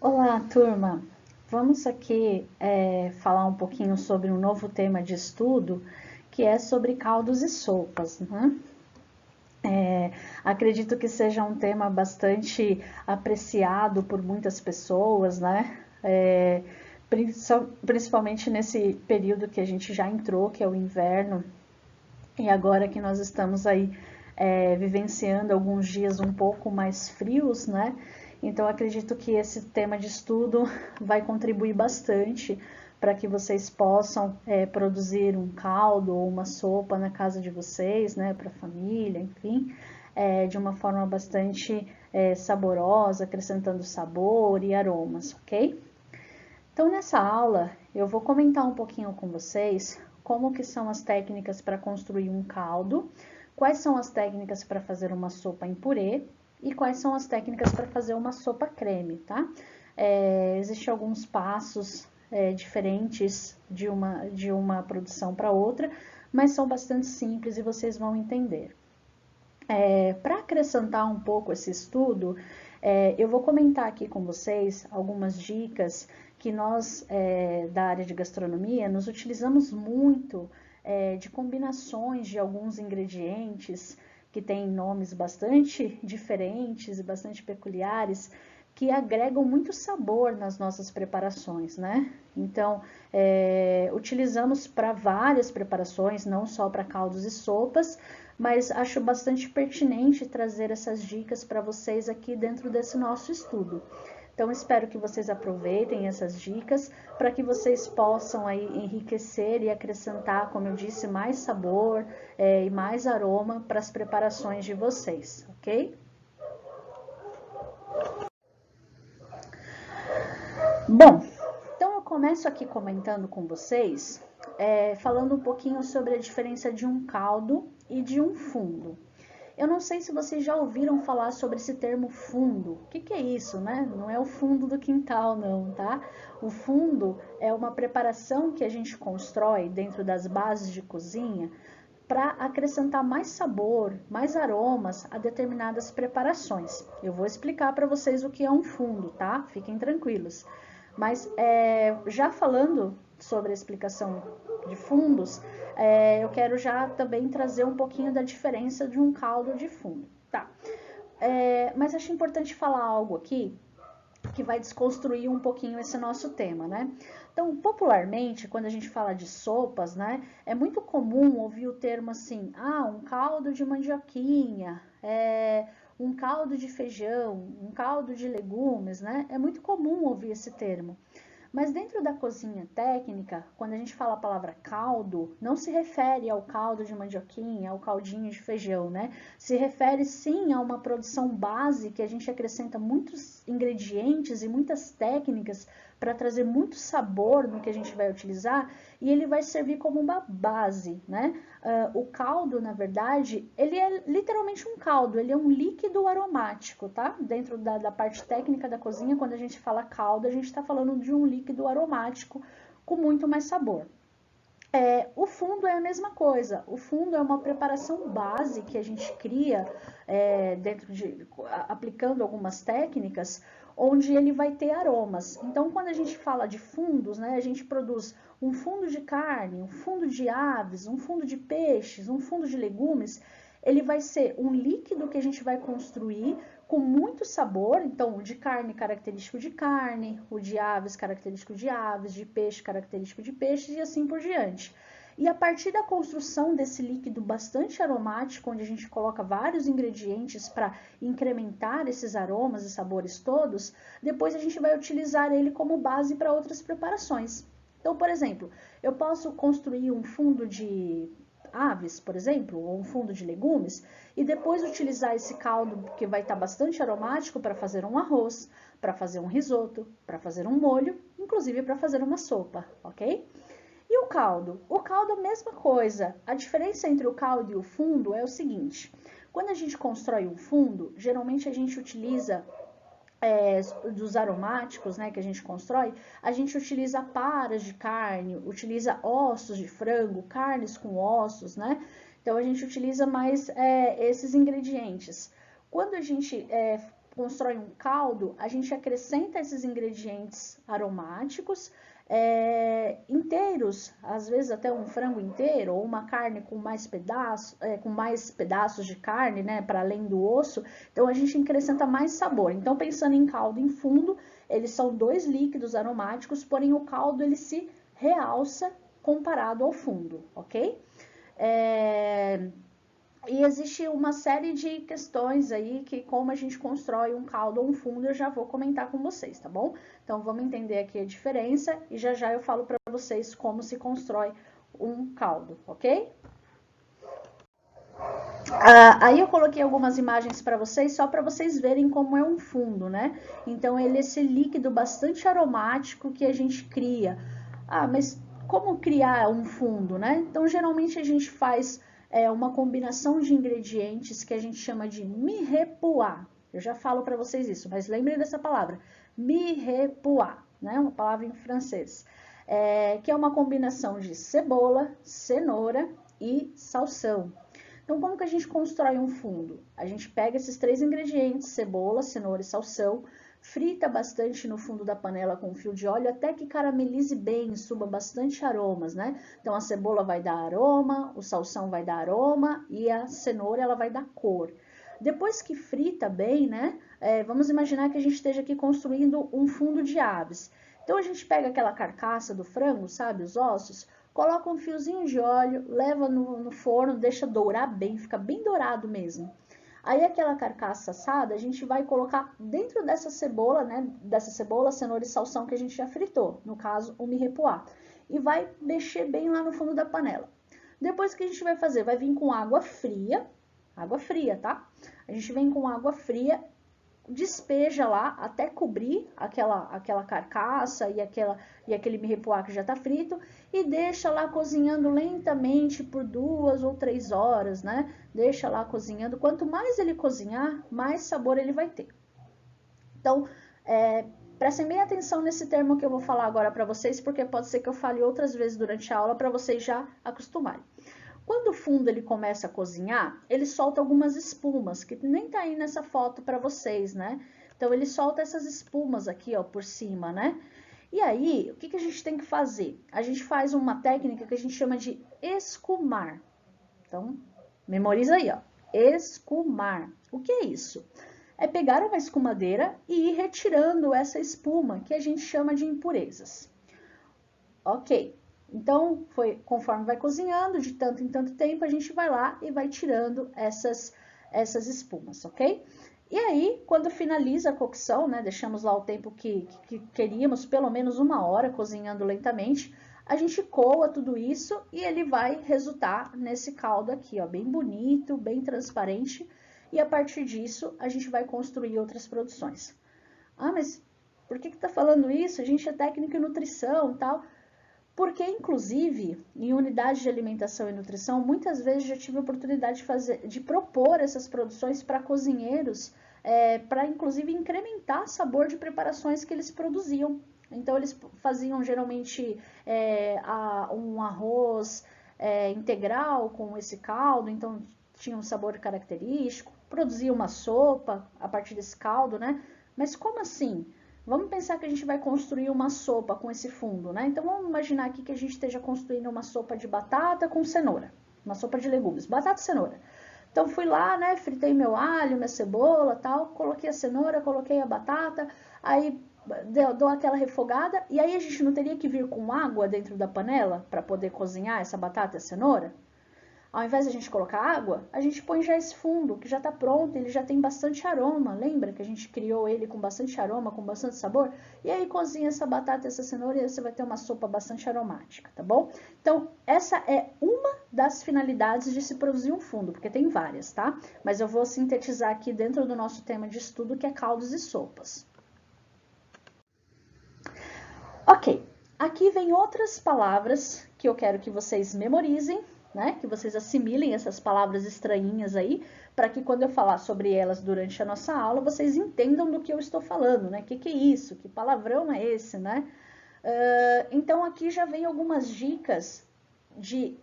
Olá, turma! Vamos aqui falar um pouquinho sobre um novo tema de estudo, que é sobre caldos e sopas, né? Acredito que seja um tema bastante apreciado por muitas pessoas, né? Principalmente nesse período que a gente já entrou, que é o inverno, e agora que nós estamos aí vivenciando alguns dias um pouco mais frios, né? Então acredito que esse tema de estudo vai contribuir bastante para que vocês possam produzir um caldo ou uma sopa na casa de vocês, né? Para a família, enfim, de uma forma bastante saborosa, acrescentando sabor e aromas, ok? Então, nessa aula, eu vou comentar um pouquinho com vocês como que são as técnicas para construir um caldo, quais são as técnicas para fazer uma sopa em purê e quais são as técnicas para fazer uma sopa creme, tá? Existem alguns passos diferentes de uma produção para outra, mas são bastante simples e vocês vão entender. Para acrescentar um pouco esse estudo, eu vou comentar aqui com vocês algumas dicas que nós, da área de gastronomia, nos utilizamos muito de combinações de alguns ingredientes que têm nomes bastante diferentes e bastante peculiares, que agregam muito sabor nas nossas preparações, né? Então, utilizamos para várias preparações, não só para caldos e sopas, mas acho bastante pertinente trazer essas dicas para vocês aqui dentro desse nosso estudo. Então, espero que vocês aproveitem essas dicas para que vocês possam aí enriquecer e acrescentar, como eu disse, mais sabor e mais aroma para as preparações de vocês, ok? Bom, então eu começo aqui comentando com vocês, falando um pouquinho sobre a diferença de um caldo e de um fundo. Eu não sei se vocês já ouviram falar sobre esse termo fundo. O que é isso, né? Não é o fundo do quintal, não, tá? O fundo é uma preparação que a gente constrói dentro das bases de cozinha para acrescentar mais sabor, mais aromas a determinadas preparações. Eu vou explicar para vocês o que é um fundo, tá? Fiquem tranquilos. Mas já falando sobre a explicação de fundos, eu quero já também trazer um pouquinho da diferença de um caldo de fundo, tá? Mas acho importante falar algo aqui que vai desconstruir um pouquinho esse nosso tema, né? Então, popularmente, quando a gente fala de sopas, né, é muito comum ouvir o termo assim, um caldo de mandioquinha, um caldo de feijão, um caldo de legumes, né? É muito comum ouvir esse termo. Mas dentro da cozinha técnica, quando a gente fala a palavra caldo, não se refere ao caldo de mandioquinha, ao caldinho de feijão, né? Se refere sim a uma produção base que a gente acrescenta muitos ingredientes e muitas técnicas para trazer muito sabor no que a gente vai utilizar e ele vai servir como uma base, né? O caldo, na verdade, ele é literalmente um caldo, ele é um líquido aromático, tá? Dentro da parte técnica da cozinha, quando a gente fala caldo, a gente está falando de um líquido aromático com muito mais sabor. O fundo é a mesma coisa. O fundo é uma preparação base que a gente cria aplicando algumas técnicas, onde ele vai ter aromas. Então, quando a gente fala de fundos, né, a gente produz um fundo de carne, um fundo de aves, um fundo de peixes, um fundo de legumes. Ele vai ser um líquido que a gente vai construir com muito sabor, então o de carne característico de carne, o de aves característico de aves, de peixe característico de peixes e assim por diante. E a partir da construção desse líquido bastante aromático, onde a gente coloca vários ingredientes para incrementar esses aromas e sabores todos, depois a gente vai utilizar ele como base para outras preparações. Então, por exemplo, eu posso construir um fundo de aves, por exemplo, ou um fundo de legumes, e depois utilizar esse caldo que vai estar bastante aromático para fazer um arroz, para fazer um risoto, para fazer um molho, inclusive para fazer uma sopa, ok? E o caldo? O caldo é a mesma coisa. A diferença entre o caldo e o fundo é o seguinte: quando a gente constrói um fundo, geralmente a gente utiliza dos aromáticos, né, que a gente constrói, a gente utiliza paras de carne, utiliza ossos de frango, carnes com ossos, né? Então a gente utiliza mais esses ingredientes. Quando a gente constrói um caldo, a gente acrescenta esses ingredientes aromáticos, inteiros, às vezes até um frango inteiro, ou uma carne com mais pedaços de carne, né, para além do osso, então a gente acrescenta mais sabor. Então, pensando em caldo em fundo, eles são dois líquidos aromáticos, porém o caldo ele se realça comparado ao fundo, ok? E existe uma série de questões aí que como a gente constrói um caldo ou um fundo, eu já vou comentar com vocês, tá bom? Então, vamos entender aqui a diferença e já já eu falo para vocês como se constrói um caldo, ok? Aí eu coloquei algumas imagens para vocês, só para vocês verem como é um fundo, né? Então, ele é esse líquido bastante aromático que a gente cria. Mas como criar um fundo, né? Então, geralmente a gente faz uma combinação de ingredientes que a gente chama de mirepoix. Eu já falo para vocês isso, mas lembrem dessa palavra, mirepoix, né? Uma palavra em francês, que é uma combinação de cebola, cenoura e salsão. Então, como que a gente constrói um fundo? A gente pega esses três ingredientes, cebola, cenoura e salsão, frita bastante no fundo da panela com um fio de óleo até que caramelize bem, suba bastante aromas, né? Então, a cebola vai dar aroma, o salsão vai dar aroma e a cenoura ela vai dar cor. Depois que frita bem, né? Vamos imaginar que a gente esteja aqui construindo um fundo de aves. Então, a gente pega aquela carcaça do frango, sabe, os ossos, coloca um fiozinho de óleo, leva no forno, deixa dourar bem, fica bem dourado mesmo. Aí aquela carcaça assada, a gente vai colocar dentro dessa cebola, né? Dessa cebola, cenoura e salsão que a gente já fritou, no caso, o mirepoix. E vai mexer bem lá no fundo da panela. Depois o que a gente vai fazer? Vai vir com água fria, tá? A gente vem com água fria, despeja lá até cobrir aquela carcaça e aquele mirepoix que já tá frito e deixa lá cozinhando lentamente por 2 ou 3 horas, né? Deixa lá cozinhando. Quanto mais ele cozinhar, mais sabor ele vai ter. Então, prestem bem atenção nesse termo que eu vou falar agora para vocês, porque pode ser que eu fale outras vezes durante a aula para vocês já acostumarem. Quando o fundo ele começa a cozinhar, ele solta algumas espumas, que nem tá aí nessa foto para vocês, né? Então, ele solta essas espumas aqui, ó, por cima, né? E aí, o que a gente tem que fazer? A gente faz uma técnica que a gente chama de escumar. Então, memoriza aí, ó. Escumar. O que é isso? É pegar uma escumadeira e ir retirando essa espuma, que a gente chama de impurezas. Ok. Então, conforme vai cozinhando, de tanto em tanto tempo, a gente vai lá e vai tirando essas espumas, ok? E aí, quando finaliza a cocção, né, deixamos lá o tempo que queríamos, pelo menos 1 hora, cozinhando lentamente, a gente coa tudo isso e ele vai resultar nesse caldo aqui, ó, bem bonito, bem transparente, e a partir disso, a gente vai construir outras produções. Mas por que tá falando isso? A gente é técnico em nutrição e tal. Porque, inclusive, em unidade de alimentação e nutrição, muitas vezes já tive a oportunidade de propor essas produções para cozinheiros, para, inclusive, incrementar o sabor de preparações que eles produziam. Então, eles faziam, geralmente, um arroz integral com esse caldo, então tinha um sabor característico, produzia uma sopa a partir desse caldo, né? Mas como assim? Vamos pensar que a gente vai construir uma sopa com esse fundo, né? Então, vamos imaginar aqui que a gente esteja construindo uma sopa de batata com cenoura. Uma sopa de legumes, batata e cenoura. Então, fui lá, né? Fritei meu alho, minha cebola, tal. Coloquei a cenoura, coloquei a batata. Aí, dou aquela refogada. E aí, a gente não teria que vir com água dentro da panela para poder cozinhar essa batata e a cenoura? Ao invés de a gente colocar água, a gente põe já esse fundo, que já está pronto, ele já tem bastante aroma. Lembra que a gente criou ele com bastante aroma, com bastante sabor? E aí cozinha essa batata e essa cenoura e você vai ter uma sopa bastante aromática, tá bom? Então, essa é uma das finalidades de se produzir um fundo, porque tem várias, tá? Mas eu vou sintetizar aqui dentro do nosso tema de estudo, que é caldos e sopas. Ok, aqui vem outras palavras que eu quero que vocês memorizem, né? Que vocês assimilem essas palavras estranhinhas aí, para que quando eu falar sobre elas durante a nossa aula, vocês entendam do que eu estou falando, né? Que é isso? Que palavrão é esse, né? Então, aqui já vem algumas dicas de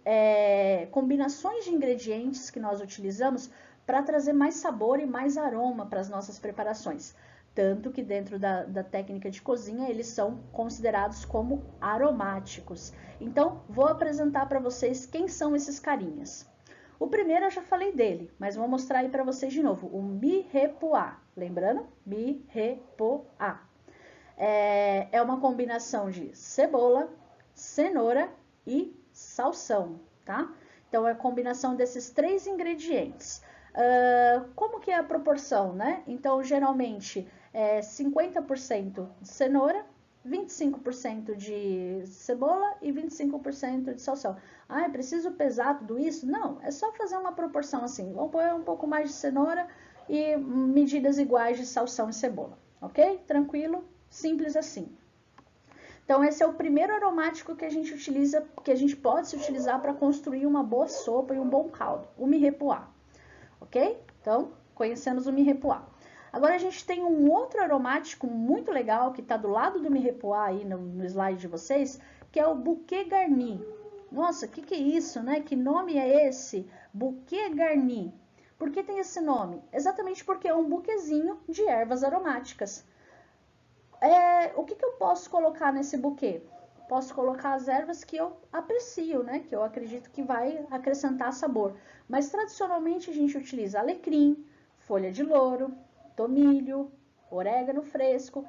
combinações de ingredientes que nós utilizamos para trazer mais sabor e mais aroma para as nossas preparações. Tanto que dentro da técnica de cozinha eles são considerados como aromáticos. Então, vou apresentar para vocês quem são esses carinhas. O primeiro eu já falei dele, mas vou mostrar aí para vocês de novo, o mirepoix. Lembrando? Mirepoix. É uma combinação de cebola, cenoura e salsão, tá? Então, é a combinação desses 3 ingredientes. Como que é a proporção, né? Então, geralmente, é 50% de cenoura, 25% de cebola e 25% de salsão. Ah, preciso pesar tudo isso? Não, é só fazer uma proporção assim. Vamos pôr um pouco mais de cenoura e medidas iguais de salsão e cebola, ok? Tranquilo? Simples assim. Então, esse é o primeiro aromático que a gente utiliza, que a gente pode se utilizar para construir uma boa sopa e um bom caldo, o mirepoix, ok? Então, conhecemos o mirepoix. Agora, a gente tem um outro aromático muito legal, que está do lado do mirepoix aí no slide de vocês, que é o bouquet garni. Nossa, o que é isso, né? Que nome é esse? Bouquet garni. Por que tem esse nome? Exatamente porque é um buquezinho de ervas aromáticas. O que eu posso colocar nesse buquê? Posso colocar as ervas que eu aprecio, né? Que eu acredito que vai acrescentar sabor. Mas tradicionalmente a gente utiliza alecrim, folha de louro, tomilho, orégano fresco.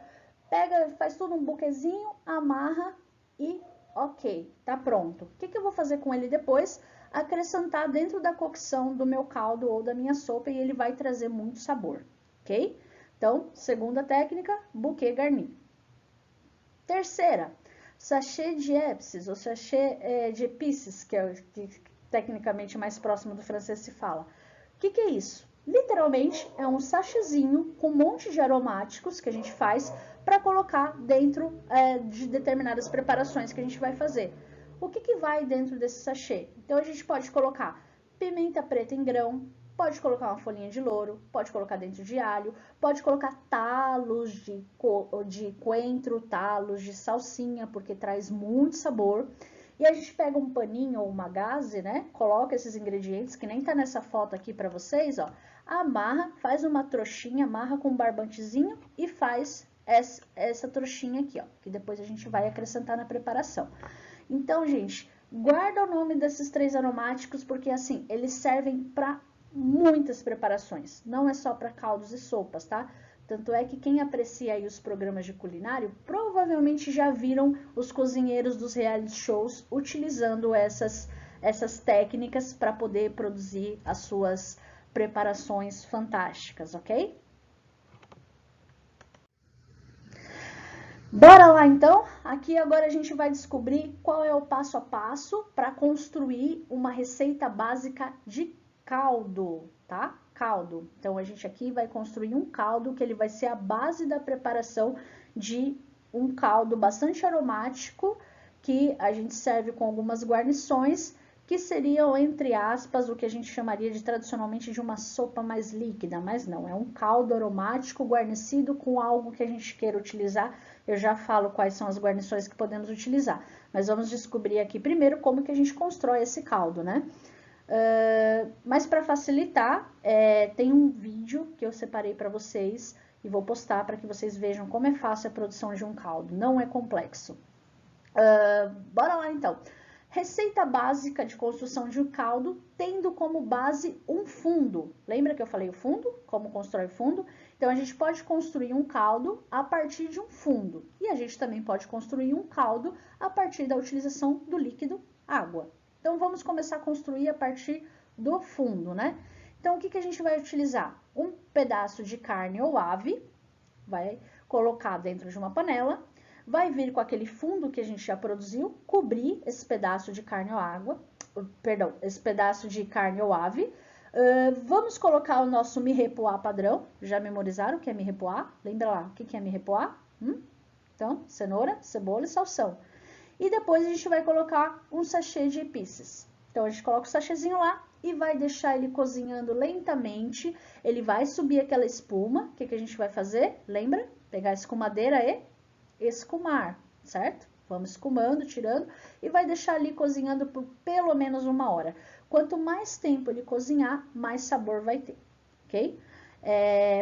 Pega, faz tudo um buquezinho, amarra e ok, tá pronto. O que eu vou fazer com ele depois? Acrescentar dentro da cocção do meu caldo ou da minha sopa e ele vai trazer muito sabor, ok? Então, segunda técnica, bouquet garni. Terceira, sachê de épices, ou sachê de épices, que é que tecnicamente mais próximo do francês se fala. O que é isso? Literalmente, é um sachêzinho com um monte de aromáticos que a gente faz para colocar dentro de determinadas preparações que a gente vai fazer. O que vai dentro desse sachê? Então, a gente pode colocar pimenta preta em grão, pode colocar uma folhinha de louro, pode colocar dentro de alho, pode colocar talos de coentro, talos de salsinha, porque traz muito sabor. E a gente pega um paninho ou uma gaze, né? Coloca esses ingredientes, que nem tá nessa foto aqui pra vocês, ó. Amarra, faz uma trouxinha, amarra com um barbantezinho e faz essa trouxinha aqui, ó. Que depois a gente vai acrescentar na preparação. Então, gente, guarda o nome desses 3 aromáticos, porque assim, eles servem para muitas preparações, não é só para caldos e sopas, tá? Tanto é que quem aprecia aí os programas de culinário, provavelmente já viram os cozinheiros dos reality shows utilizando essas técnicas para poder produzir as suas preparações fantásticas, ok? Bora lá então? Aqui agora a gente vai descobrir qual é o passo a passo para construir uma receita básica de caldo, tá? Caldo. Então, a gente aqui vai construir um caldo que ele vai ser a base da preparação de um caldo bastante aromático, que a gente serve com algumas guarnições, que seriam, entre aspas, o que a gente chamaria de tradicionalmente de uma sopa mais líquida, mas não, é um caldo aromático guarnecido com algo que a gente queira utilizar. Eu já falo quais são as guarnições que podemos utilizar, mas vamos descobrir aqui primeiro como que a gente constrói esse caldo, né? Mas para facilitar, tem um vídeo que eu separei para vocês e vou postar para que vocês vejam como é fácil a produção de um caldo, não é complexo. Bora lá então. Receita básica de construção de um caldo, tendo como base um fundo. Lembra que eu falei o fundo? Como constrói o fundo? Então, a gente pode construir um caldo a partir de um fundo. E a gente também pode construir um caldo a partir da utilização do líquido água. Então, vamos começar a construir a partir do fundo, né? Então, o que a gente vai utilizar? Um pedaço de carne ou ave, vai colocar dentro de uma panela, vai vir com aquele fundo que a gente já produziu, cobrir esse pedaço de carne ou água, perdão, esse pedaço de carne ou ave. Vamos colocar o nosso mirepoix padrão, já memorizaram o que é mirepoix? Lembra lá, o que é mirepoix? Então, cenoura, cebola e salsão. E depois a gente vai colocar um sachê de épices. Então, a gente coloca o sachêzinho lá e vai deixar ele cozinhando lentamente. Ele vai subir aquela espuma. O que a gente vai fazer? Lembra? Pegar a escumadeira e escumar, certo? Vamos escumando, tirando e vai deixar ali cozinhando por pelo menos 1 hora. Quanto mais tempo ele cozinhar, mais sabor vai ter, ok?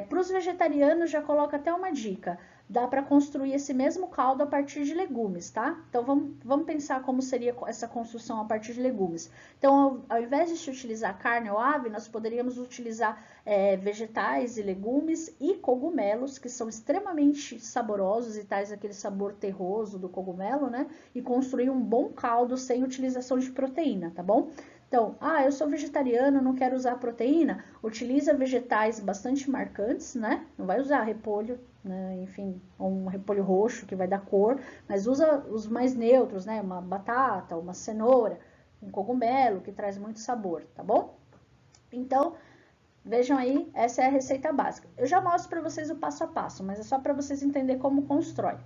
Para os vegetarianos, já coloco até uma dica. Dá para construir esse mesmo caldo a partir de legumes, tá? Então, vamos pensar como seria essa construção a partir de legumes. Então, ao invés de se utilizar carne ou ave, nós poderíamos utilizar vegetais e legumes e cogumelos, que são extremamente saborosos e traz aquele sabor terroso do cogumelo, né? E construir um bom caldo sem utilização de proteína, tá bom? Então, eu sou vegetariano, não quero usar proteína, utiliza vegetais bastante marcantes, né? Não vai usar repolho, né? Enfim, um repolho roxo que vai dar cor, mas usa os mais neutros, né? Uma batata, uma cenoura, um cogumelo que traz muito sabor, tá bom? Então, vejam aí, essa é a receita básica. Eu já mostro para vocês o passo a passo, mas é só para vocês entenderem como constrói.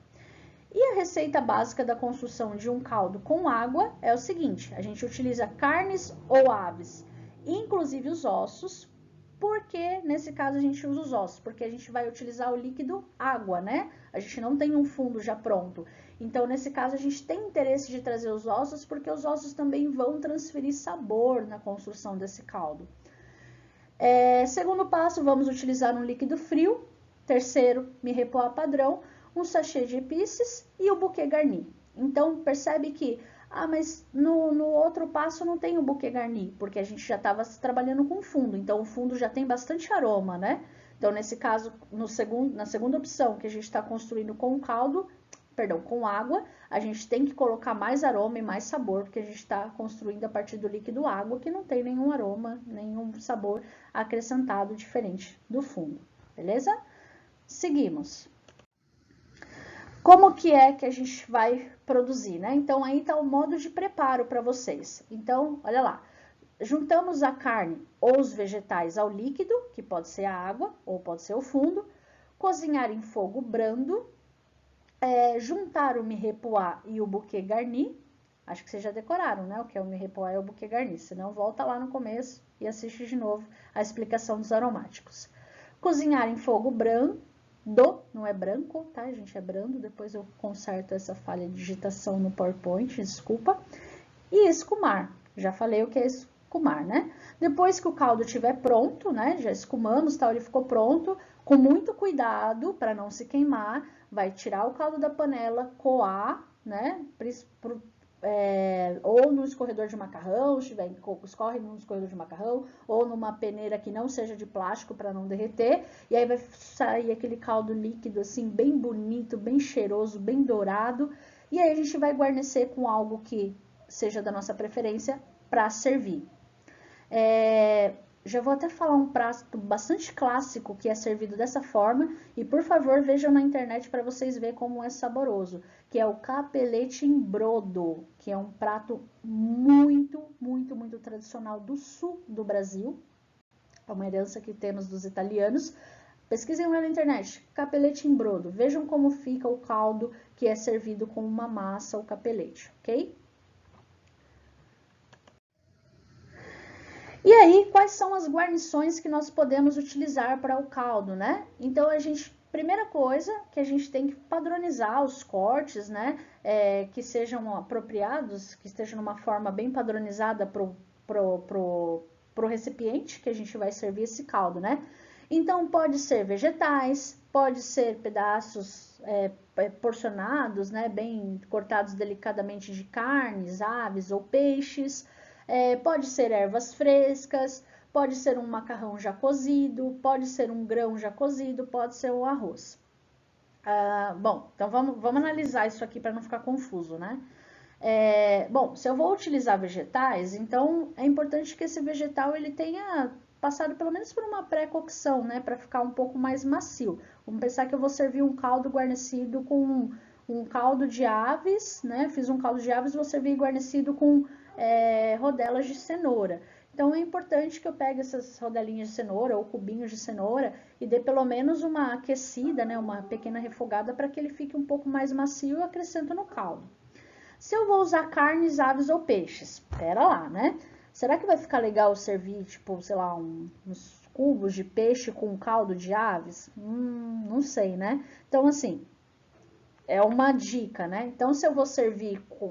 E a receita básica da construção de um caldo com água é o seguinte: a gente utiliza carnes ou aves, inclusive os ossos. Por que nesse caso a gente usa os ossos? Porque a gente vai utilizar o líquido água, né? A gente não tem um fundo já pronto. Então, nesse caso, a gente tem interesse de trazer os ossos, porque os ossos também vão transferir sabor na construção desse caldo. Segundo passo, vamos utilizar um líquido frio. Terceiro, mirepoix padrão, um sachê de épices e o buquê garni. Então, percebe que, mas no outro passo não tem o buquê garni, porque a gente já estava trabalhando com fundo, então o fundo já tem bastante aroma, né? Então, nesse caso, na segunda opção, que a gente está construindo com caldo, com água, a gente tem que colocar mais aroma e mais sabor, porque a gente está construindo a partir do líquido água, que não tem nenhum aroma, nenhum sabor acrescentado diferente do fundo, beleza? Seguimos. Como que é que a gente vai produzir, né? Então, aí tá o modo de preparo para vocês. Então, olha lá. Juntamos a carne ou os vegetais ao líquido, que pode ser a água ou pode ser o fundo. Cozinhar em fogo brando. Juntar o mirepoix e o buquê garni. Acho que vocês já decoraram, né? O que é o mirepoix e o buquê garni. Senão, volta lá no começo e assiste de novo a explicação dos aromáticos. Cozinhar em fogo brando. Não é branco, tá, gente? É brando. Depois eu conserto essa falha de digitação no PowerPoint, desculpa. E escumar. Já falei o que é escumar, né? Depois que o caldo estiver pronto, né? Já escumamos, tá? Ele ficou pronto. Com muito cuidado para não se queimar, vai tirar o caldo da panela, coar, né? Ou no escorredor de macarrão, escorre no escorredor de macarrão, ou numa peneira que não seja de plástico para não derreter, e aí vai sair aquele caldo líquido assim, bem bonito, bem cheiroso, bem dourado, e aí a gente vai guarnecer com algo que seja da nossa preferência para servir. Já vou até falar um prato bastante clássico que é servido dessa forma, e por favor vejam na internet para vocês verem como é saboroso, que é o capelete em brodo, que é um prato muito, muito, muito tradicional do sul do Brasil, é uma herança que temos dos italianos. Pesquisem lá na internet, capelete em brodo, vejam como fica o caldo que é servido com uma massa, o capelete, ok? E aí, quais são as guarnições que nós podemos utilizar para o caldo, né? Então, primeira coisa que a gente tem que padronizar os cortes, né? Que sejam apropriados, que estejam numa forma bem padronizada pro recipiente que a gente vai servir esse caldo, né? Então, pode ser vegetais, pode ser pedaços porcionados, né? Bem cortados delicadamente de carnes, aves ou peixes. Pode ser ervas frescas, pode ser um macarrão já cozido, pode ser um grão já cozido, pode ser o arroz. Bom, então vamos analisar isso aqui para não ficar confuso, né? Bom, se eu vou utilizar vegetais, então é importante que esse vegetal ele tenha passado pelo menos por uma pré-cocção, né? Para ficar um pouco mais macio. Vamos pensar que eu vou servir um caldo guarnecido com um caldo de aves, né? Fiz um caldo de aves, vou servir guarnecido com rodelas de cenoura. Então, é importante que eu pegue essas rodelinhas de cenoura ou cubinhos de cenoura e dê pelo menos uma aquecida, né, uma pequena refogada para que ele fique um pouco mais macio e acrescento no caldo. Se eu vou usar carnes, aves ou peixes, pera lá, né? Será que vai ficar legal servir, tipo, sei lá, uns cubos de peixe com caldo de aves? Não sei, né? Então, assim, é uma dica, né? Então, se eu vou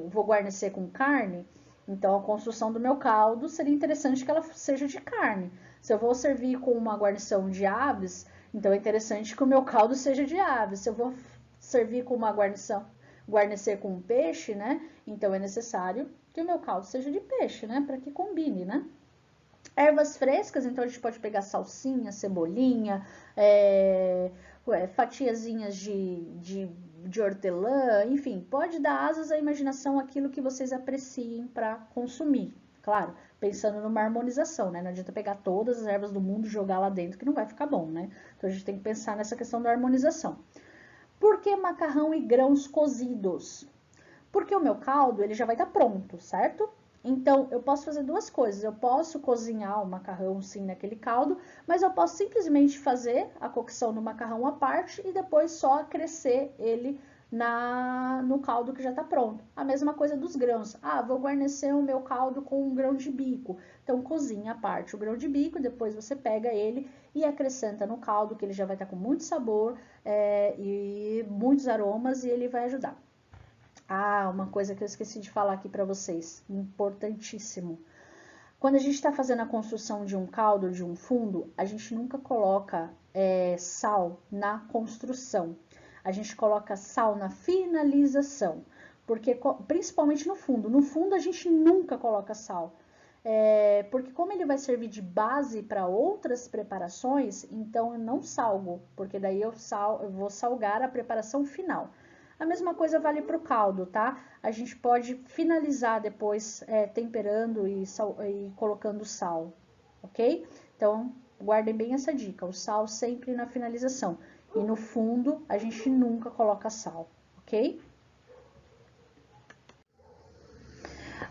vou guarnecer com carne, então a construção do meu caldo seria interessante que ela seja de carne. Se eu vou servir com uma guarnição de aves, então é interessante que o meu caldo seja de aves. Se eu vou servir com uma guarnição, guarnecer com um peixe, né? Então é necessário que o meu caldo seja de peixe, né? Para que combine, né? Ervas frescas, então a gente pode pegar salsinha, cebolinha, fatiazinhas de hortelã, enfim, pode dar asas à imaginação aquilo que vocês apreciem para consumir. Claro, pensando numa harmonização, né? Não adianta pegar todas as ervas do mundo e jogar lá dentro, que não vai ficar bom, né? Então a gente tem que pensar nessa questão da harmonização. Por que macarrão e grãos cozidos? Porque o meu caldo, ele já vai estar pronto, certo? Então, eu posso fazer duas coisas. Eu posso cozinhar o macarrão, sim, naquele caldo, mas eu posso simplesmente fazer a cocção do macarrão à parte e depois só acrescer ele no caldo que já está pronto. A mesma coisa dos grãos. Ah, vou guarnecer o meu caldo com um grão de bico. Então, cozinha à parte o grão de bico, depois você pega ele e acrescenta no caldo, que ele já vai estar com muito sabor e muitos aromas e ele vai ajudar. Ah, uma coisa que eu esqueci de falar aqui para vocês, importantíssimo. Quando a gente está fazendo a construção de um caldo, de um fundo, a gente nunca coloca sal na construção. A gente coloca sal na finalização, porque principalmente no fundo. No fundo a gente nunca coloca sal, porque como ele vai servir de base para outras preparações, então eu não salgo, porque daí eu vou salgar a preparação final. A mesma coisa vale para o caldo, tá? A gente pode finalizar depois temperando e colocando sal, ok? Então, guardem bem essa dica, o sal sempre na finalização. E no fundo, a gente nunca coloca sal, ok?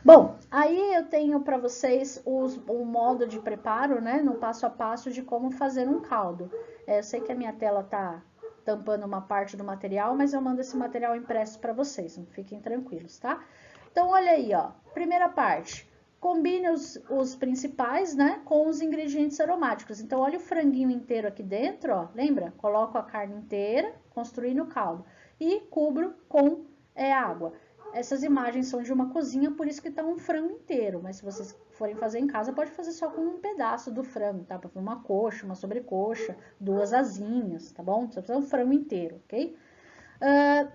Bom, aí eu tenho para vocês o modo de preparo, né? No passo a passo de como fazer um caldo. Eu sei que a minha tela tá tampando uma parte do material, mas eu mando esse material impresso para vocês, não fiquem tranquilos, tá? Então, olha aí, ó, primeira parte, combine os principais, né, com os ingredientes aromáticos. Então, olha o franguinho inteiro aqui dentro, ó, lembra? Coloco a carne inteira, construindo o caldo e cubro com água. Essas imagens são de uma cozinha, por isso que tá um frango inteiro, mas se vocês forem fazer em casa, pode fazer só com um pedaço do frango, tá? Para fazer uma coxa, uma sobrecoxa, duas asinhas, tá bom? Você precisa um frango inteiro, ok?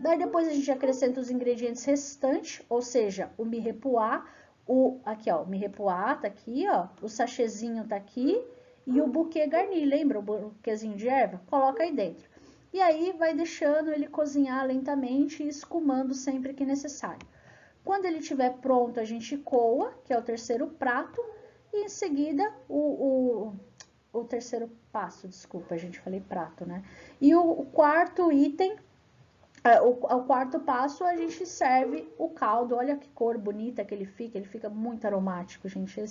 Daí depois a gente acrescenta os ingredientes restantes, ou seja, o mirepoix, aqui ó, o mirepoix tá aqui, ó, o sachêzinho tá aqui e o buquê garni, lembra o buquêzinho de erva? Coloca aí dentro. E aí vai deixando ele cozinhar lentamente e escumando sempre que necessário. Quando ele estiver pronto, a gente coa, que é o terceiro prato, e em seguida o terceiro passo, desculpa, a gente falei prato, né? E o quarto item, o quarto passo, a gente serve o caldo. Olha que cor bonita que ele fica muito aromático, gente.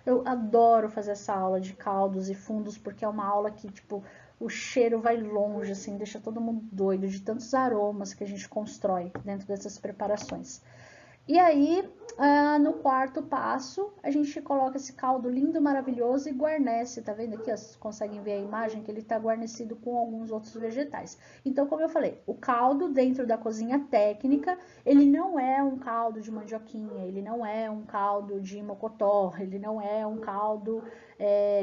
Eu adoro fazer essa aula de caldos e fundos, porque é uma aula que, tipo, o cheiro vai longe, assim, deixa todo mundo doido de tantos aromas que a gente constrói dentro dessas preparações. E aí, no quarto passo, a gente coloca esse caldo lindo, maravilhoso e guarnece, tá vendo aqui? Vocês conseguem ver a imagem que ele tá guarnecido com alguns outros vegetais. Então, como eu falei, o caldo dentro da cozinha técnica, ele não é um caldo de mandioquinha, ele não é um caldo de mocotó, ele não é um caldo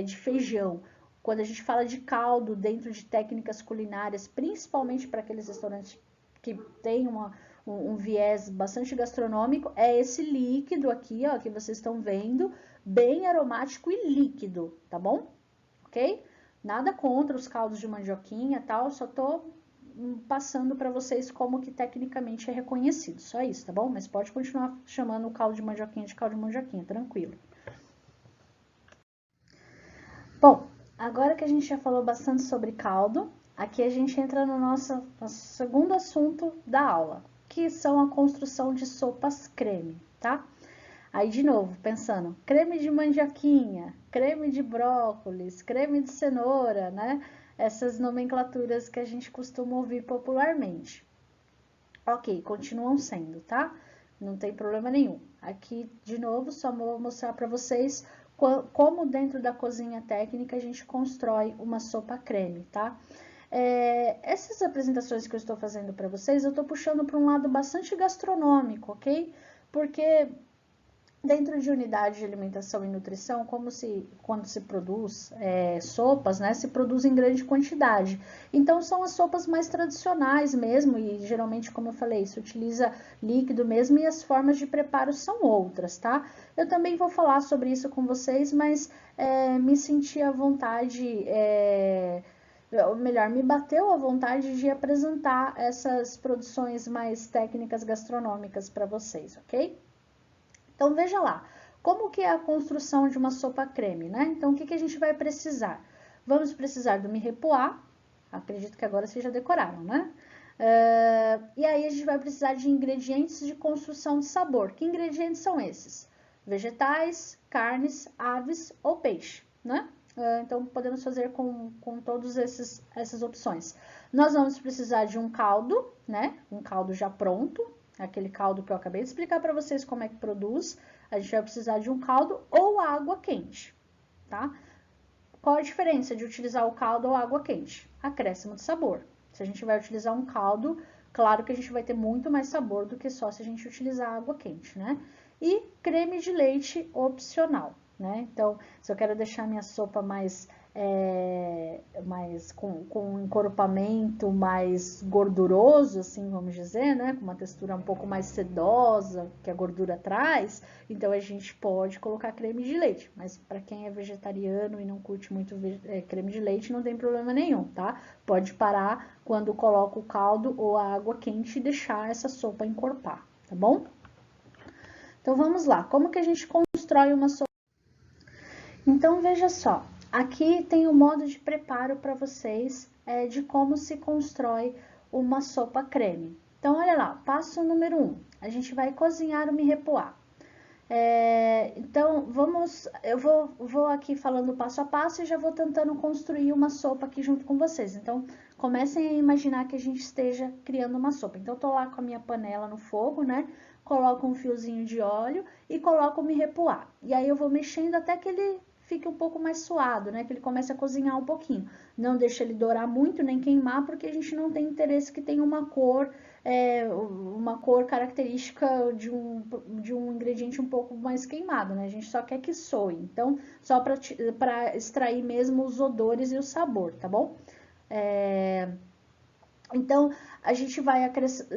de feijão. Quando a gente fala de caldo dentro de técnicas culinárias, principalmente para aqueles restaurantes que têm um viés bastante gastronômico, é esse líquido aqui, ó, que vocês estão vendo, bem aromático e líquido, tá bom? Ok? Nada contra os caldos de mandioquinha e tal, só tô passando para vocês como que tecnicamente é reconhecido, só isso, tá bom? Mas pode continuar chamando o caldo de mandioquinha, tranquilo. Bom, agora que a gente já falou bastante sobre caldo, aqui a gente entra no nosso segundo assunto da aula, que são a construção de sopas creme, tá? Aí, de novo, pensando, creme de mandioquinha, creme de brócolis, creme de cenoura, né? Essas nomenclaturas que a gente costuma ouvir popularmente. Ok, continuam sendo, tá? Não tem problema nenhum. Aqui, de novo, só vou mostrar para vocês como dentro da cozinha técnica a gente constrói uma sopa creme, tá? Essas apresentações que eu estou fazendo para vocês, eu estou puxando para um lado bastante gastronômico, ok? Porque Dentro de unidade de alimentação e nutrição, quando se produz sopas, né, se produz em grande quantidade. Então, são as sopas mais tradicionais mesmo, e geralmente, como eu falei, se utiliza líquido mesmo, e as formas de preparo são outras, tá? Eu também vou falar sobre isso com vocês, mas me senti à vontade, ou melhor, me bateu a vontade de apresentar essas produções mais técnicas gastronômicas para vocês, ok? Então, veja lá, como que é a construção de uma sopa creme, né? Então, o que que a gente vai precisar? Vamos precisar do mirepoix, acredito que agora vocês já decoraram, né? E aí, a gente vai precisar de ingredientes de construção de sabor. Que ingredientes são esses? Vegetais, carnes, aves ou peixe, né? Então, podemos fazer com todas essas opções. Nós vamos precisar de um caldo, né? Um caldo já pronto, aquele caldo que eu acabei de explicar para vocês como é que produz. A gente vai precisar de um caldo ou água quente, tá? Qual a diferença de utilizar o caldo ou água quente? Acréscimo de sabor. Se a gente vai utilizar um caldo, claro que a gente vai ter muito mais sabor do que só se a gente utilizar água quente, né? E creme de leite opcional, né? Então, se eu quero deixar minha sopa mais com um encorpamento mais gorduroso, assim, vamos dizer, né? Com uma textura um pouco mais sedosa, que a gordura traz, então a gente pode colocar creme de leite. Mas para quem é vegetariano e não curte muito creme de leite, não tem problema nenhum, tá? Pode parar quando coloca o caldo ou a água quente e deixar essa sopa encorpar, tá bom? Então vamos lá, como que a gente constrói uma sopa? Então veja só, aqui tem o modo de preparo para vocês de como se constrói uma sopa creme. Então, olha lá, passo número 1, a gente vai cozinhar o mirepoix. Então, eu vou aqui falando passo a passo e já vou tentando construir uma sopa aqui junto com vocês. Então, comecem a imaginar que a gente esteja criando uma sopa. Então, eu tô lá com a minha panela no fogo, né? Coloco um fiozinho de óleo e coloco o mirepoix. E aí, eu vou mexendo até que ele fique um pouco mais suado, né? Que ele comece a cozinhar um pouquinho. Não deixa ele dourar muito, nem queimar, porque a gente não tem interesse que tenha uma cor característica de um ingrediente um pouco mais queimado, né? A gente só quer que soe. Então, só para extrair mesmo os odores e o sabor, tá bom? Então, a gente vai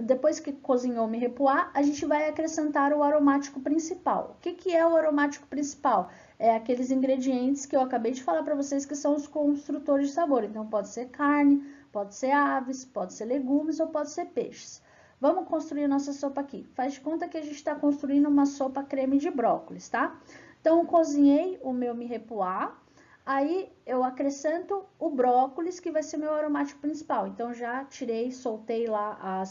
depois que cozinhou o mirepoix, a gente vai acrescentar o aromático principal. O que que é o aromático principal? É aqueles ingredientes que eu acabei de falar para vocês que são os construtores de sabor. Então, pode ser carne, pode ser aves, pode ser legumes ou pode ser peixes. Vamos construir nossa sopa aqui. Faz de conta que a gente está construindo uma sopa creme de brócolis, tá? Então, cozinhei o meu mirepoix. Aí, eu acrescento o brócolis, que vai ser meu aromático principal. Então, já tirei, soltei lá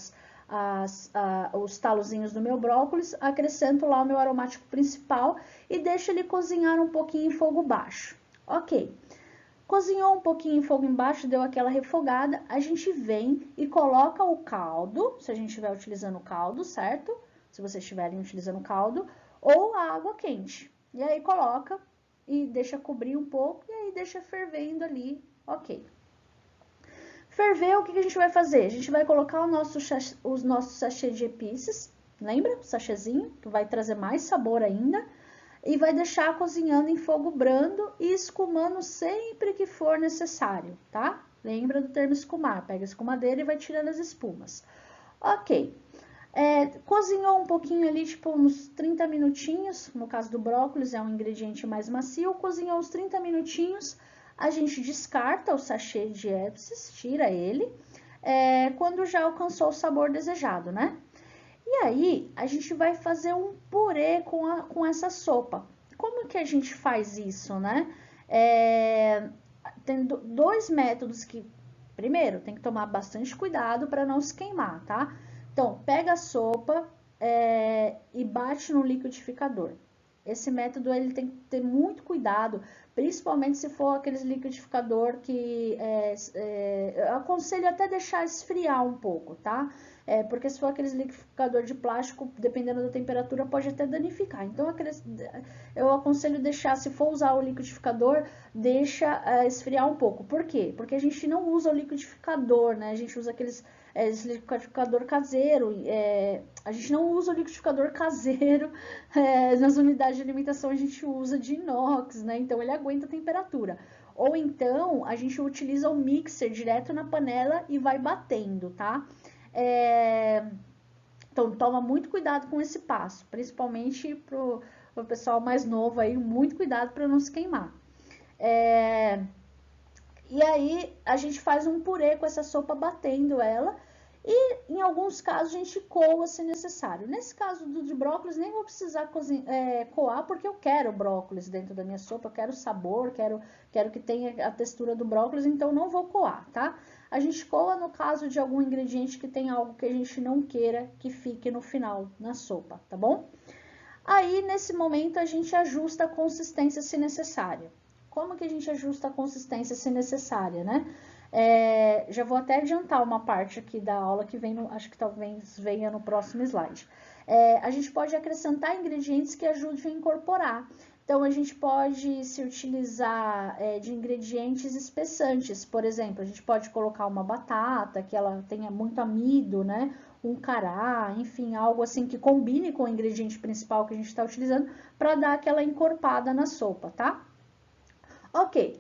os talozinhos do meu brócolis, acrescento lá o meu aromático principal e deixo ele cozinhar um pouquinho em fogo baixo. Ok. Cozinhou um pouquinho em fogo embaixo, deu aquela refogada, a gente vem e coloca o caldo, se a gente estiver utilizando o caldo, certo? Se vocês estiverem utilizando o caldo, ou a água quente. E aí, coloca e deixa cobrir um pouco e aí deixa fervendo ali, ok. Ferveu, o que a gente vai fazer? A gente vai colocar os nossos sachê de epices, lembra? O sachêzinho, que vai trazer mais sabor ainda. E vai deixar cozinhando em fogo brando e escumando sempre que for necessário, tá? Lembra do termo escumar, pega a escumadeira e vai tirando as espumas. Ok. Cozinhou um pouquinho ali, tipo uns 30 minutinhos, no caso do brócolis é um ingrediente mais macio, cozinhou uns 30 minutinhos, a gente descarta o sachê de epices, tira ele, quando já alcançou o sabor desejado, né? E aí, a gente vai fazer um purê com essa sopa. Como que a gente faz isso, né? Tem dois métodos que, primeiro, tem que tomar bastante cuidado para não se queimar, tá? Então, pega a sopa e bate no liquidificador. Esse método, ele tem que ter muito cuidado, principalmente se for aqueles liquidificador que eu aconselho até deixar esfriar um pouco, tá? Porque se for aqueles liquidificador de plástico, dependendo da temperatura, pode até danificar. Então, eu aconselho deixar, se for usar o liquidificador, deixa esfriar um pouco. Por quê? Porque a gente não usa o liquidificador, né? A gente usa aqueles esse liquidificador caseiro. A gente não usa o liquidificador caseiro, nas unidades de alimentação a gente usa de inox, né? Então ele aguenta a temperatura. Ou então a gente utiliza o mixer direto na panela e vai batendo, tá? Então toma muito cuidado com esse passo, principalmente pro pessoal mais novo aí, muito cuidado para não se queimar. E aí a gente faz um purê com essa sopa batendo ela e em alguns casos a gente coa se necessário. Nesse caso de brócolis nem vou precisar coar porque eu quero brócolis dentro da minha sopa, eu quero sabor, quero que tenha a textura do brócolis, então não vou coar, tá? A gente coa no caso de algum ingrediente que tem algo que a gente não queira que fique no final na sopa, tá bom? Aí, nesse momento, a gente ajusta a consistência se necessário. Como que a gente ajusta a consistência se necessária, né? Já vou até adiantar uma parte aqui da aula que vem, acho que talvez venha no próximo slide. A gente pode acrescentar ingredientes que ajudem a incorporar. Então, a gente pode se utilizar de ingredientes espessantes. Por exemplo, a gente pode colocar uma batata, que ela tenha muito amido, né? Um cará, enfim, algo assim que combine com o ingrediente principal que a gente está utilizando para dar aquela encorpada na sopa, tá? Ok,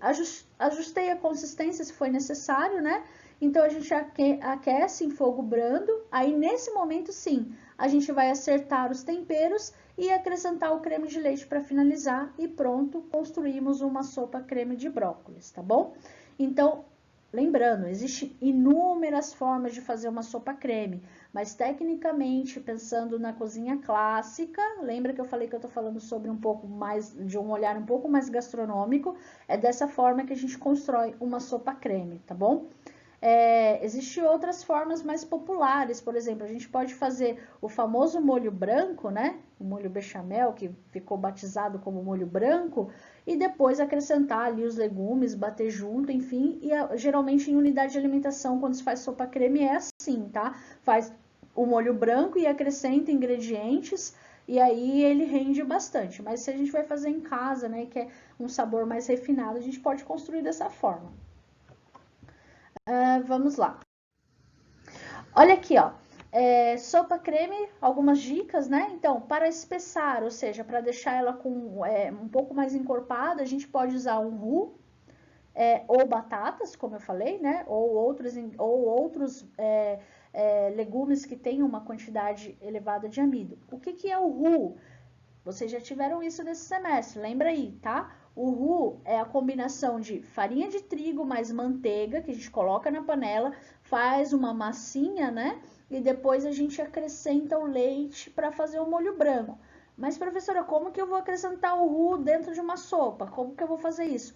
ajustei a consistência se foi necessário, né? Então, a gente aquece em fogo brando, aí nesse momento sim, a gente vai acertar os temperos e acrescentar o creme de leite para finalizar e pronto, construímos uma sopa creme de brócolis, tá bom? Então, lembrando, existem inúmeras formas de fazer uma sopa creme, mas tecnicamente, pensando na cozinha clássica, lembra que eu falei que eu tô falando sobre um pouco mais, de um olhar um pouco mais gastronômico, é dessa forma que a gente constrói uma sopa creme, tá bom? Existem outras formas mais populares, por exemplo, a gente pode fazer o famoso molho branco, né? O molho bechamel, que ficou batizado como molho branco, e depois acrescentar ali os legumes, bater junto, enfim, e geralmente em unidade de alimentação, quando se faz sopa creme, é assim, tá? Faz o molho branco e acrescenta ingredientes, e aí ele rende bastante. Mas se a gente vai fazer em casa, né, que é um sabor mais refinado, a gente pode construir dessa forma. Vamos lá. Olha aqui, ó. Sopa creme, algumas dicas, né? Então, para espessar, ou seja, para deixar ela com um pouco mais encorpada, a gente pode usar um roux, ou batatas, como eu falei, né? Ou outros legumes que tenham uma quantidade elevada de amido. O que é o roux? Vocês já tiveram isso nesse semestre, lembra aí, tá? O roux é a combinação de farinha de trigo mais manteiga, que a gente coloca na panela, faz uma massinha, né? E depois a gente acrescenta o leite para fazer o molho branco. Mas, professora, como que eu vou acrescentar o roux dentro de uma sopa? Como que eu vou fazer isso?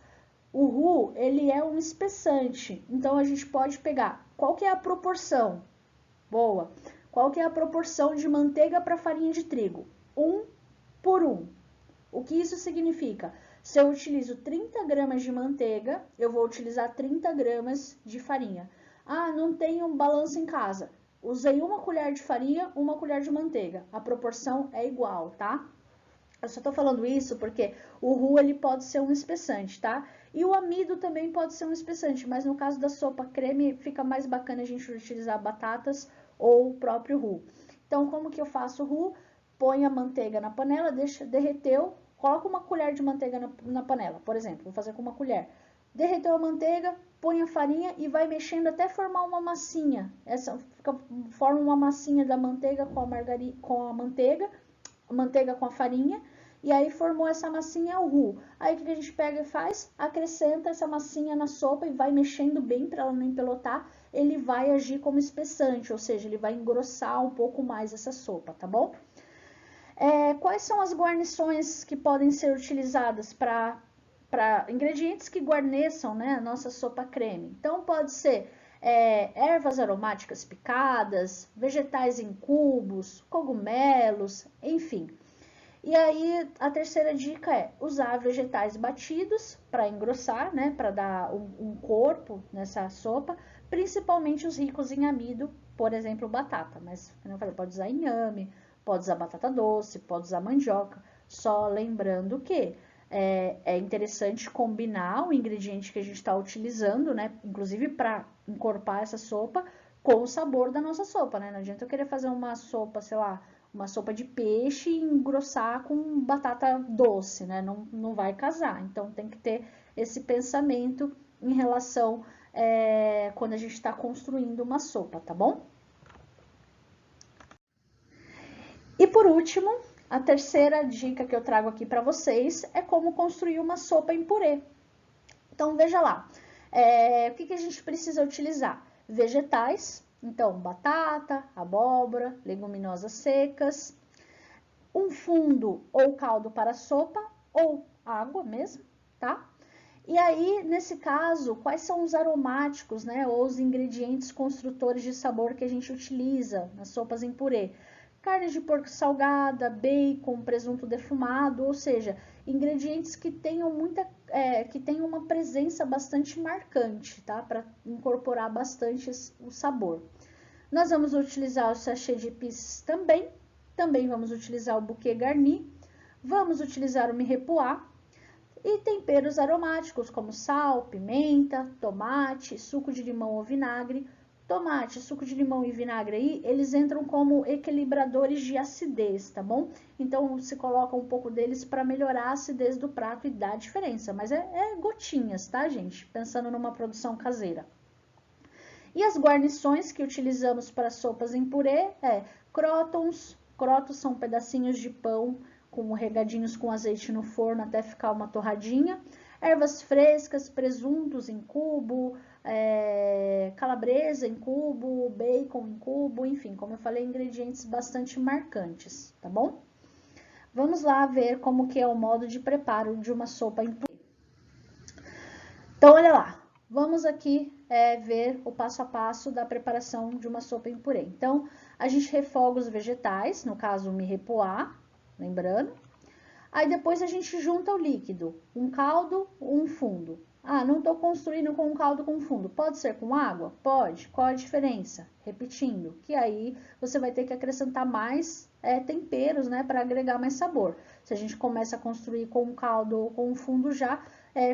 O roux, ele é um espessante, então a gente pode pegar, qual que é a proporção? Boa! Qual que é a proporção de manteiga para farinha de trigo? 1 por 1. O que isso significa? Se eu utilizo 30 gramas de manteiga, eu vou utilizar 30 gramas de farinha. Ah, não tenho balanço em casa. Usei uma colher de farinha, uma colher de manteiga. A proporção é igual, tá? Eu só tô falando isso porque o roux, ele pode ser um espessante, tá? E o amido também pode ser um espessante, mas no caso da sopa creme, fica mais bacana a gente utilizar batatas ou o próprio roux. Então, como que eu faço o roux? Põe a manteiga na panela, deixa, derreteu, coloca uma colher de manteiga na panela, por exemplo, vou fazer com uma colher. Derreteu a manteiga, põe a farinha e vai mexendo até formar uma massinha. Forma uma massinha da manteiga com a manteiga com a farinha, e aí formou essa massinha ao roux. Aí o que a gente pega e faz? Acrescenta essa massinha na sopa e vai mexendo bem para ela não empelotar. Ele vai agir como espessante, ou seja, ele vai engrossar um pouco mais essa sopa, tá bom? Quais são as guarnições que podem ser utilizadas para ingredientes que guarneçam, né, a nossa sopa creme? Então, pode ser ervas aromáticas picadas, vegetais em cubos, cogumelos, enfim. E aí, a terceira dica é usar vegetais batidos para engrossar, né, para dar um corpo nessa sopa, principalmente os ricos em amido, por exemplo, batata. Mas, como eu falei, pode usar inhame, pode usar batata doce, pode usar mandioca. Só lembrando que é interessante combinar o ingrediente que a gente está utilizando, né, inclusive para encorpar essa sopa, com o sabor da nossa sopa, né? Não adianta eu querer fazer uma sopa, sei lá, uma sopa de peixe e engrossar com batata doce, né? Não vai casar. Então, tem que ter esse pensamento em relação quando a gente está construindo uma sopa, tá bom? E por último, a terceira dica que eu trago aqui para vocês é como construir uma sopa em purê. Então, veja lá, o que a gente precisa utilizar? Vegetais, então batata, abóbora, leguminosas secas, um fundo ou caldo para sopa ou água mesmo, tá? E aí, nesse caso, quais são os aromáticos, né, ou os ingredientes construtores de sabor que a gente utiliza nas sopas em purê? Carne de porco salgada, bacon, presunto defumado, ou seja, ingredientes que tenham que tenham uma presença bastante marcante, tá? Para incorporar bastante o sabor. Nós vamos utilizar o sachê de pieces também vamos utilizar o bouquet garni, vamos utilizar o mirepoix e temperos aromáticos como sal, pimenta, tomate, suco de limão ou vinagre. Tomate, suco de limão e vinagre aí, eles entram como equilibradores de acidez, tá bom? Então, se coloca um pouco deles para melhorar a acidez do prato e dar diferença. Mas é gotinhas, tá, gente? Pensando numa produção caseira. E as guarnições que utilizamos para sopas em purê crótons. Crótons são pedacinhos de pão regadinhos com azeite no forno até ficar uma torradinha. Ervas frescas, presuntos em cubo, calabresa em cubo, bacon em cubo, enfim, como eu falei, ingredientes bastante marcantes, tá bom? Vamos lá ver como que é o modo de preparo de uma sopa em purê. Então, olha lá, vamos aqui ver o passo a passo da preparação de uma sopa em purê. Então, a gente refoga os vegetais, no caso o mirepoix, lembrando. Aí depois a gente junta o líquido, um caldo ou um fundo. Ah, não estou construindo com um caldo com fundo. Pode ser com água? Pode. Qual a diferença? Repetindo, que aí você vai ter que acrescentar mais temperos, né, para agregar mais sabor. Se a gente começa a construir com um caldo ou com um fundo já,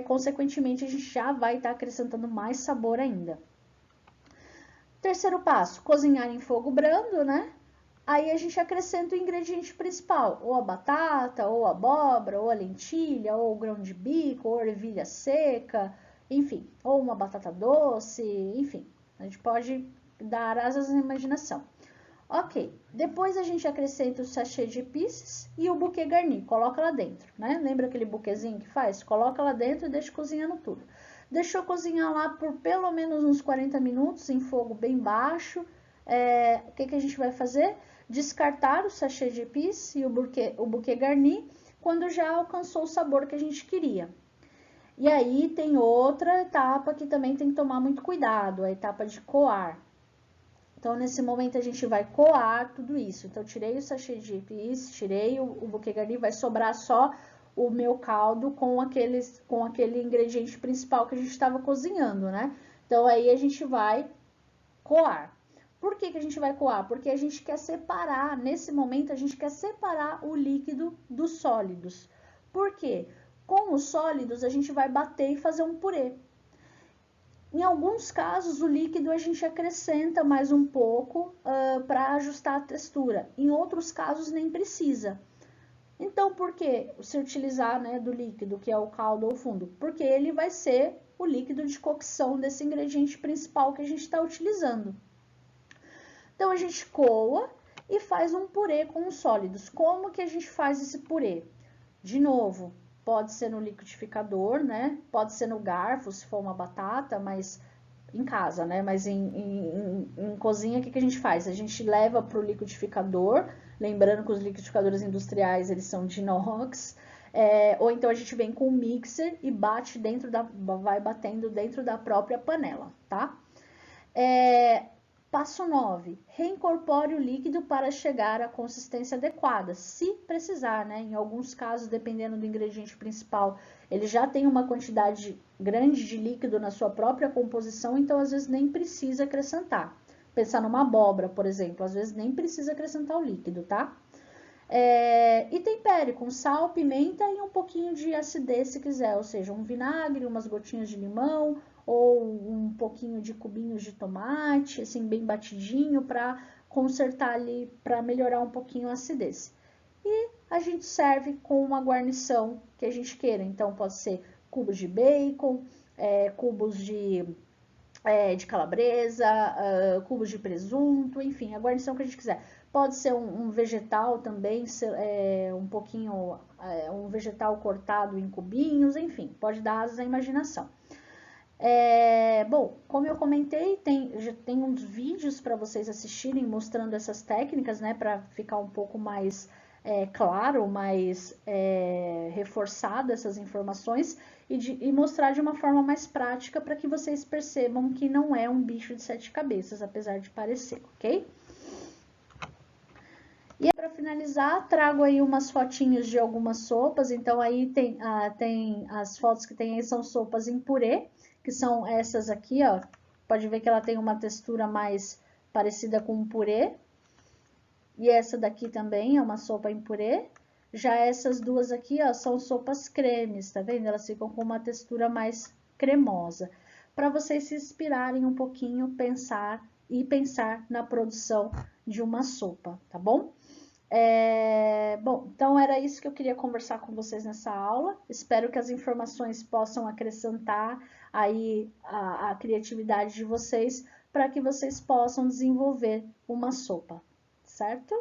consequentemente a gente já vai estar acrescentando mais sabor ainda. Terceiro passo, cozinhar em fogo brando, né? Aí a gente acrescenta o ingrediente principal, ou a batata, ou a abóbora, ou a lentilha, ou o grão de bico, ou ervilha seca, enfim, ou uma batata doce, enfim, a gente pode dar asas à imaginação. Ok, depois a gente acrescenta o sachê de pieces e o bouquet garni, coloca lá dentro, né? Lembra aquele buquezinho que faz? Coloca lá dentro e deixa cozinhando tudo. Deixou cozinhar lá por pelo menos uns 40 minutos em fogo bem baixo. O que a gente vai fazer? Descartar o sachê de pieces e o bouquet garni quando já alcançou o sabor que a gente queria. E aí tem outra etapa que também tem que tomar muito cuidado, a etapa de coar. Então, nesse momento, a gente vai coar tudo isso. Então, tirei o sachê de pieces, tirei o bouquet garni, vai sobrar só o meu caldo com aquele ingrediente principal que a gente estava cozinhando, né? Então, aí a gente vai coar. Por que a gente vai coar? Porque a gente quer separar, nesse momento, a gente quer separar o líquido dos sólidos. Por quê? Com os sólidos, a gente vai bater e fazer um purê. Em alguns casos, o líquido a gente acrescenta mais um pouco para ajustar a textura. Em outros casos, nem precisa. Então, por que se utilizar, né, do líquido, que é o caldo ou o fundo? Porque ele vai ser o líquido de cocção desse ingrediente principal que a gente está utilizando. Então, a gente coa e faz um purê com os sólidos. Como que a gente faz esse purê? De novo, pode ser no liquidificador, né? Pode ser no garfo, se for uma batata, mas em casa, né? Mas em cozinha, o que a gente faz? A gente leva para o liquidificador, lembrando que os liquidificadores industriais, eles são de inox, ou então a gente vem com o mixer e bate vai batendo dentro da própria panela, tá? Passo 9, reincorpore o líquido para chegar à consistência adequada, se precisar, né? Em alguns casos, dependendo do ingrediente principal, ele já tem uma quantidade grande de líquido na sua própria composição, então às vezes nem precisa acrescentar. Pensar numa abóbora, por exemplo, às vezes nem precisa acrescentar o líquido, tá? E tempere com sal, pimenta e um pouquinho de acidez se quiser, ou seja, um vinagre, umas gotinhas de limão, ou um pouquinho de cubinhos de tomate, assim, bem batidinho, para consertar ali, para melhorar um pouquinho a acidez. E a gente serve com uma guarnição que a gente queira. Então, pode ser cubos de bacon, cubos de calabresa, cubos de presunto, enfim, a guarnição que a gente quiser. Pode ser um vegetal também, um pouquinho, um vegetal cortado em cubinhos, enfim, pode dar asas à imaginação. Bom, como eu comentei, já tem uns vídeos para vocês assistirem mostrando essas técnicas, né, para ficar um pouco mais claro, mais reforçado essas informações e mostrar de uma forma mais prática para que vocês percebam que não é um bicho de 7 cabeças, apesar de parecer, ok? E para finalizar, trago aí umas fotinhos de algumas sopas. Então aí tem as fotos que tem aí são sopas em purê, que são essas aqui, ó. Pode ver que ela tem uma textura mais parecida com um purê. E essa daqui também é uma sopa em purê. Já essas duas aqui, ó, são sopas cremes, tá vendo? Elas ficam com uma textura mais cremosa. Para vocês se inspirarem um pouquinho, pensar na produção de uma sopa, tá bom? Bom, então era isso que eu queria conversar com vocês nessa aula. Espero que as informações possam acrescentar aí a criatividade de vocês para que vocês possam desenvolver uma sopa, certo?